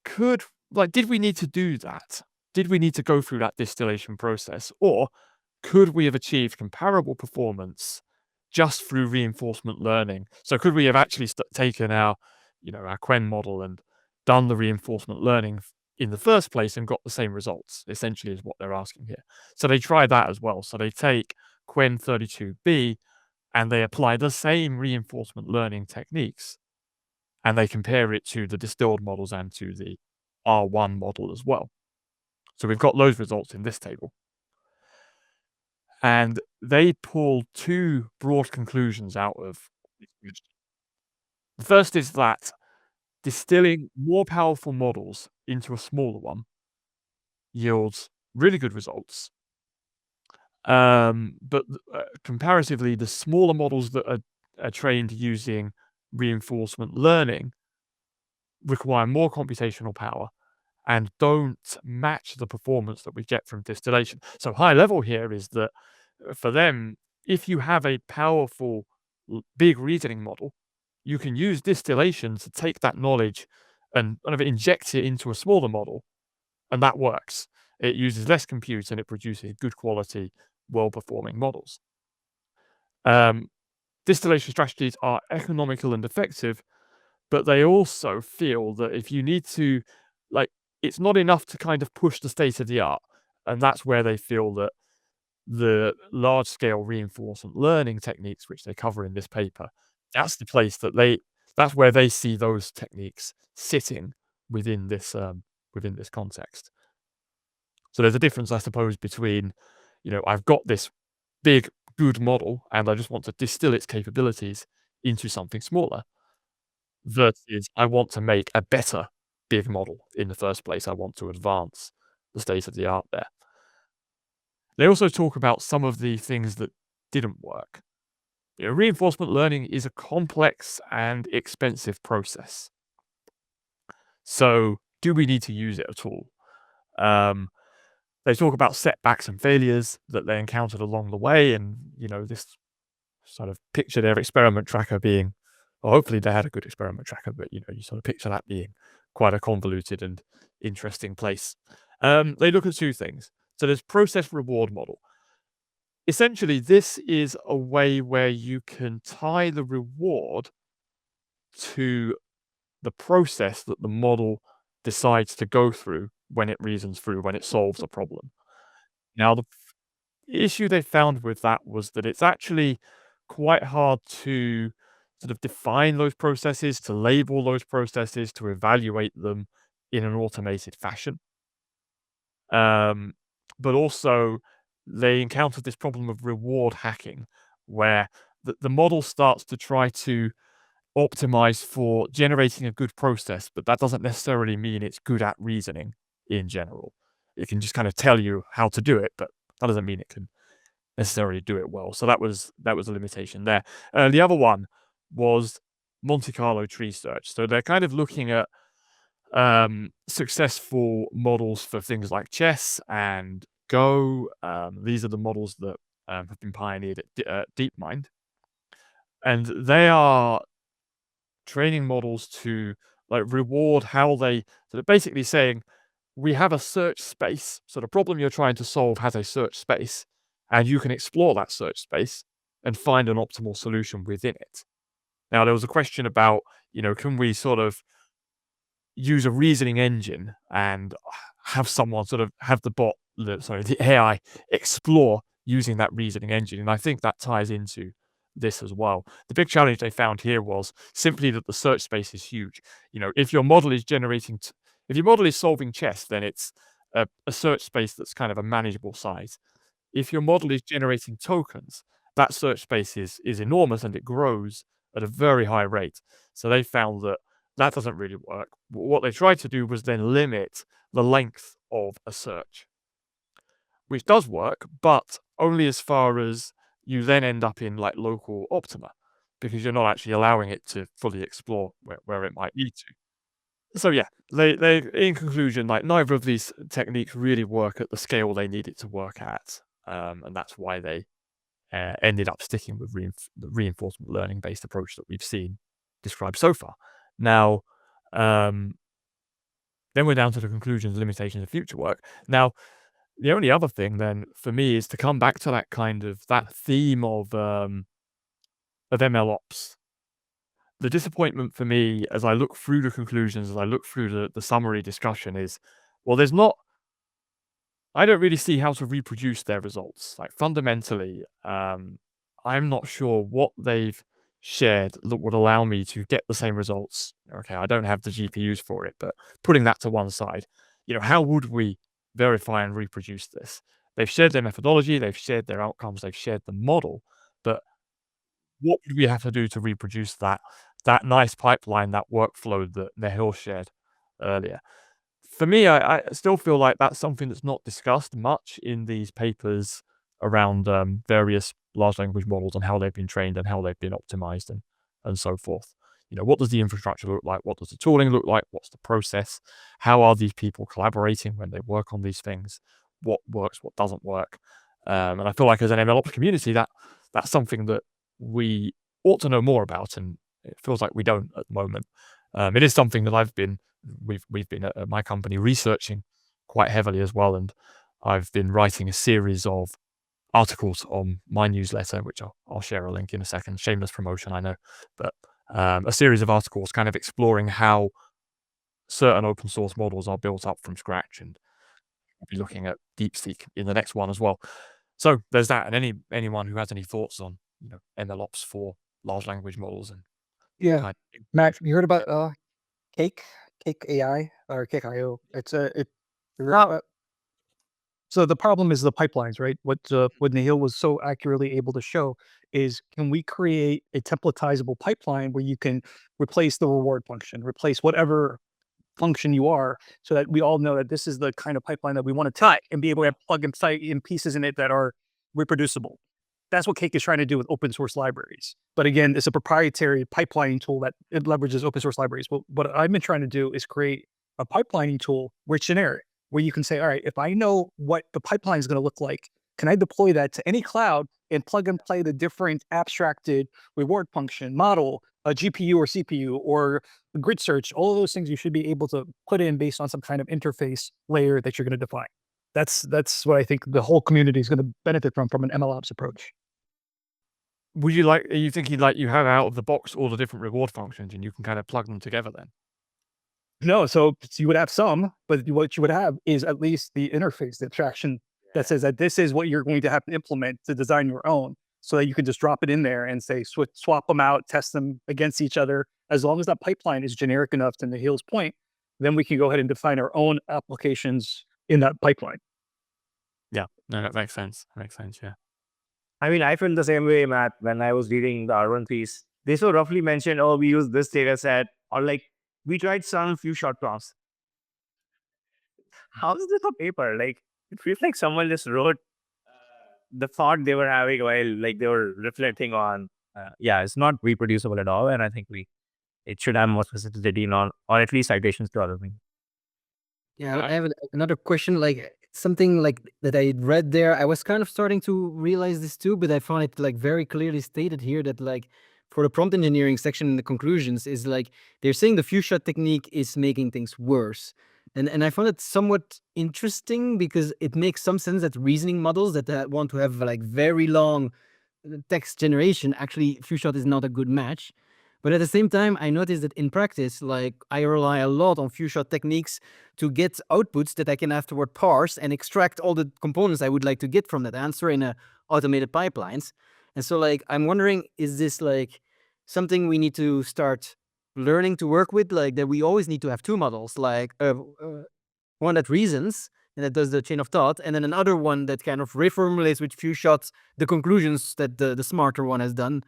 did we need to do that? Did we need to go through that distillation process? Or could we have achieved comparable performance just through reinforcement learning? So could we have actually taken our Quen model and done the reinforcement learning in the first place and got the same results, essentially, is what they're asking here. So they try that as well. So they take Quen 32b and they apply the same reinforcement learning techniques and they compare it to the distilled models and to the R1 model as well. So we've got those results in this table. And they pull two broad conclusions out of this. The first is that distilling more powerful models into a smaller one yields really good results. But comparatively, the smaller models that are trained using reinforcement learning require more computational power and don't match the performance that we get from distillation. So high level here is that for them, if you have a powerful, big reasoning model, you can use distillation to take that knowledge and kind of inject it into a smaller model, and that works. It uses less compute and it produces good quality, well-performing models. Distillation strategies are economical and effective, but they also feel that if you need to, like, it's not enough to kind of push the state of the art, and that's where they feel that the large-scale reinforcement learning techniques, which they cover in this paper, that's the place that that's where they see those techniques sitting within this context. So there's a difference, I suppose, between, I've got this big, good model, and I just want to distill its capabilities into something smaller, versus I want to make a better big model in the first place. I want to advance the state of the art there. They also talk about some of the things that didn't work. Reinforcement learning is a complex and expensive process. So do we need to use it at all? They talk about setbacks and failures that they encountered along the way, and this sort of picture their experiment tracker being, or hopefully they had a good experiment tracker, but you sort of picture that being quite a convoluted and interesting place. They look at two things. So there's process reward model. Essentially, this is a way where you can tie the reward to the process that the model decides to go through when it reasons through, when it solves a problem. Now, the issue they found with that was that it's actually quite hard to sort of define those processes, to label those processes, to evaluate them in an automated fashion. But also, they encountered this problem of reward hacking, where the model starts to try to optimize for generating a good process, but that doesn't necessarily mean it's good at reasoning in general. It can just kind of tell you how to do it, but that doesn't mean it can necessarily do it well. So that was a limitation there. The other one was Monte Carlo tree search. So they're kind of looking at successful models for things like chess and Go. These are the models that have been pioneered at DeepMind, and they are training models to reward how they basically saying, we have a search space. So the problem you're trying to solve has a search space, and you can explore that search space and find an optimal solution within it. Now, there was a question about, can we sort of use a reasoning engine and have someone sort of have the AI explore using that reasoning engine? And I think that ties into this as well. The big challenge they found here was simply that the search space is huge. If your model is if your model is solving chess, then it's a search space that's kind of a manageable size. If your model is generating tokens, that search space is enormous and it grows at a very high rate. So they found that doesn't really work. What they tried to do was then limit the length of a search, which does work, but only as far as you then end up in local optima, because you're not actually allowing it to fully explore where it might need to. So yeah, they in conclusion, neither of these techniques really work at the scale they need it to work at, and that's why they ended up sticking with the reinforcement learning based approach that we've seen described so far. Now, then we're down to the conclusions, limitations, and future work. Now, the only other thing then for me is to come back to that theme of MLOps. The disappointment for me as I look through the conclusions, as I look through the summary discussion is, well, I don't really see how to reproduce their results. Fundamentally, I'm not sure what they've shared that would allow me to get the same results. Okay, I don't have the GPUs for it, but putting that to one side, how would we verify and reproduce this? They've shared their methodology, they've shared their outcomes, they've shared the model, but what would we have to do to reproduce that nice pipeline, that workflow that Nahil shared earlier? For me, I still feel like that's something that's not discussed much in these papers around various large language models and how they've been trained and how they've been optimized and so forth. What does the infrastructure look like? What does the tooling look like? What's the process? How are these people collaborating when they work on these things? What works? What doesn't work? And I feel like as an MLOps community, that's something that we ought to know more about, and it feels like we don't at the moment. It is something that we've been at my company researching quite heavily as well, and I've been writing a series of articles on my newsletter, which I'll share a link in a second. Shameless promotion, I know, but a series of articles kind of exploring how certain open source models are built up from scratch, and I'll be looking at DeepSeek in the next one as well. So there's that, and anyone who has any thoughts on MLOps for large language models and Yeah, kind of Matt, you heard about Cake AI or Cake.io? It's a so the problem is the pipelines, right? What Nahil was so accurately able to show is, can we create a templatizable pipeline where you can replace the reward function, replace whatever function you are, so that we all know that this is the kind of pipeline that we want to tie and be able to plug and play in pieces in it that are reproducible. That's what Cake is trying to do with open source libraries. But again, it's a proprietary pipelining tool that it leverages open source libraries. Well, what I've been trying to do is create a pipelining tool where it's generic, where you can say, all right, if I know what the pipeline is going to look like, can I deploy that to any cloud and plug and play the different abstracted reward function, model, a GPU or CPU, or grid search, all of those things you should be able to put in based on some kind of interface layer that you're going to define. That's what I think the whole community is going to benefit from an MLOps approach. are you thinking like you have out of the box all the different reward functions and you can kind of plug them together then? No, so you would have some, but what you would have is at least the interface, the abstraction that says that this is what you're going to have to implement to design your own, so that you can just drop it in there and say, swap them out, test them against each other. As long as that pipeline is generic enough to Nahil's point, then we can go ahead and define our own applications in that pipeline. Yeah, no, that makes sense. Yeah. I mean, I felt the same way, Matt, when I was reading the Argon piece. They so roughly mentioned, oh, we use this data set, or like, we tried some few short prompts. How is this a paper? Like, it feels like someone just wrote the thought they were having while like they were reflecting on. Yeah, it's not reproducible at all, and I think it should have more specificity on, or at least citations to other things. Yeah, I have another question, like something like that I read there. I was kind of starting to realize this too, but I found it like very clearly stated here that like for the prompt engineering section in the conclusions is like they're saying the few shot technique is making things worse. And I found it somewhat interesting because it makes some sense that reasoning models that want to have like very long text generation, actually few shot is not a good match. But at the same time, I noticed that in practice, like I rely a lot on few shot techniques to get outputs that I can afterward parse and extract all the components I would like to get from that answer in a automated pipelines. And so like, I'm wondering, is this like something we need to start learning to work with? Like that we always need to have two models, like one that reasons and that does the chain of thought, and then another one that kind of reformulates with few shots the conclusions that the smarter one has done.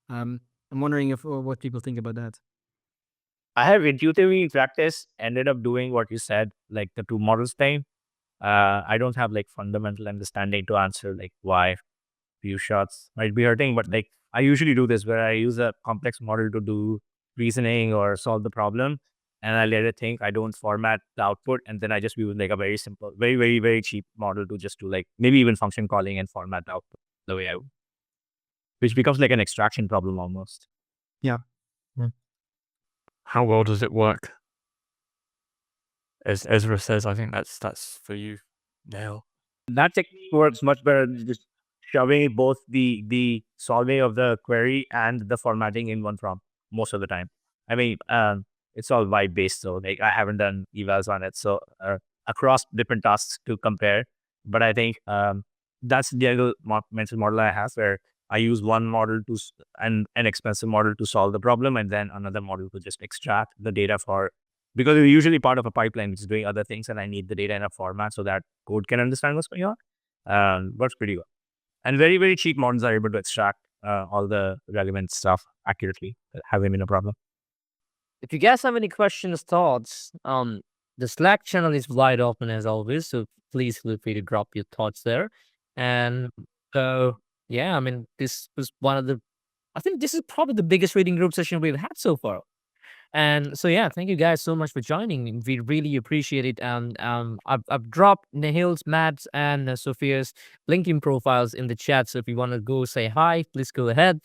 I'm wondering if what people think about that. I have intuitively in practice ended up doing what you said, like the two models thing. I don't have like fundamental understanding to answer like why few shots might be hurting, but like I usually do this where I use a complex model to do reasoning or solve the problem, and I let it think. I don't format the output, and then I just use like a very simple, very, very, very cheap model to just do like maybe even function calling and format the output the way I would, which becomes like an extraction problem almost. Yeah. How well does it work? As Ezra says, I think that's for you, Neil. That technique works much better than just shoving both the solving of the query and the formatting in one prompt most of the time. I mean, it's all vibe based, so like I haven't done evals on it, so across different tasks to compare. But I think that's the other mental model I have, where I use one model to and an expensive model to solve the problem, and then another model to just extract the data because it's usually part of a pipeline which is doing other things, and I need the data in a format so that code can understand what's going on. Works pretty well. And very, very cheap models are able to extract all the relevant stuff accurately, having been a problem. If you guys have any questions, thoughts, the Slack channel is wide open as always, so please feel free to drop your thoughts there. And so, yeah, I mean, this was I think this is probably the biggest reading group session we've had so far. And so, yeah, thank you guys so much for joining. We really appreciate it. And I've dropped Nihil's, Matt's, and Sophia's LinkedIn profiles in the chat. So if you want to go say hi, please go ahead.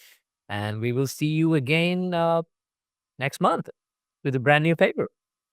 And we will see you again next month with a brand new paper.